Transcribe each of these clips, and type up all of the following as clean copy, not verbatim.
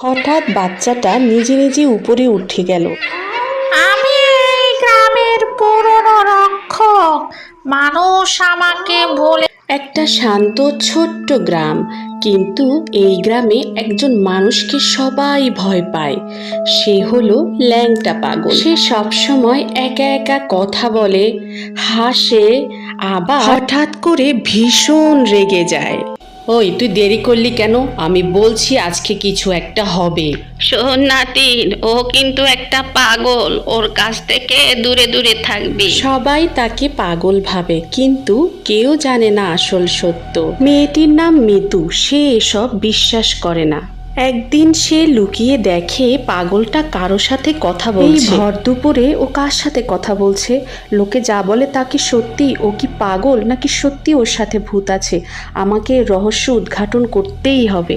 হঠাৎ বাচ্চাটা নিজে নিজে উপরে উঠে গেল। আমি এই গ্রামের পুরনো রক্ষক। মানুষ আমাকে বলে। একটা শান্ত ছোট্ট গ্রাম, কিন্তু এই গ্রামে একজন মানুষকে সবাই ভয় পায়। সে হলো ল্যাংটা পাগল। সে সবসময় একা একা কথা বলে, হাসে, আবার হঠাৎ করে ভীষণ রেগে যায়। ওই তুই দেরি করলি কেন? আমি বলছি আজকে কিছু একটা হবে। শোন নাতিন, ও কিন্তু একটা পাগল, ওর কাছ থেকে দূরে দূরে থাকবি। সবাই তাকে পাগল ভাবে, কিন্তু কেউ জানে না আসল সত্য। মেয়েটির নাম মিতু। সে এসব বিশ্বাস করে না। একদিন সে লুকিয়ে দেখে পাগলটা কারো সাথে কথা বলছে। এই ভর দুপুরে ও কার সাথে কথা বলছে? লোকে যা বলে তা কি সত্যি? ও কি পাগল, নাকি সত্যি ওর সাথে ভূত আছে? আমাকে রহস্য উদ্ঘাটন করতেই হবে।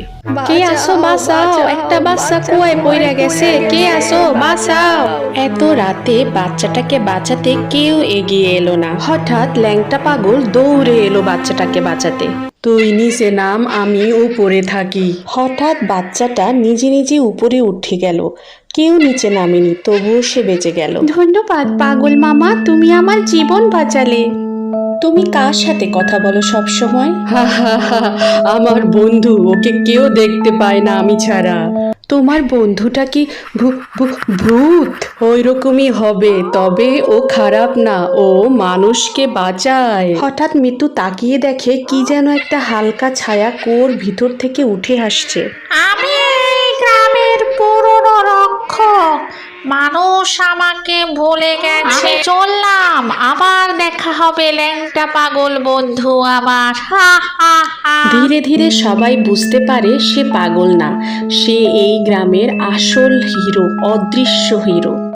কে আসো বাঁচাও, একটা বাচ্চা কুয়ায় পড়ে গেছে, কে আসো বাঁচাও। এত রাতে বাচ্চাটাকে বাঁচাতে কেউ এগিয়ে এলো না। হঠাৎ ল্যাংটা পাগল দৌড়ে এলো বাচ্চাটাকে বাঁচাতে। তুই নিচে নাম, আমি উপরে থাকি। হঠাৎ বাচ্চাটা নিজে নিজে উপরে উঠে গেল। কেউ নিচে নামেনি, তবুও সে বেঁচে গেল। ধন্যবাদ পাগল মামা, তুমি আমার জীবন বাঁচালে। তুমি কার সাথে কথা বলো সব সময়? আমার বন্ধু, ওকে কেউ দেখতে পায় না আমি ছাড়া। তোমার বন্ধুটা কি ভূত? ওই রকমই হবে, তবে ও খারাপ না, ও মানুষকে বাঁচায়। হঠাৎ মিতু তাকিয়ে দেখে কি যেন একটা হালকা ছায়া কুয়োর ভিতর থেকে উঠে আসছে। আমি এই গ্রামের পুরনো রক্ষক। মানুষ আমাকে ভুলে গেছে। চললাম, আবার দেখা হবে ল্যাংটা পাগল বন্ধু আমার। হা হা হা। ধীরে ধীরে সবাই বুঝতে পারে সে পাগল না, সে এই গ্রামের আসল হিরো, অদৃশ্য হিরো।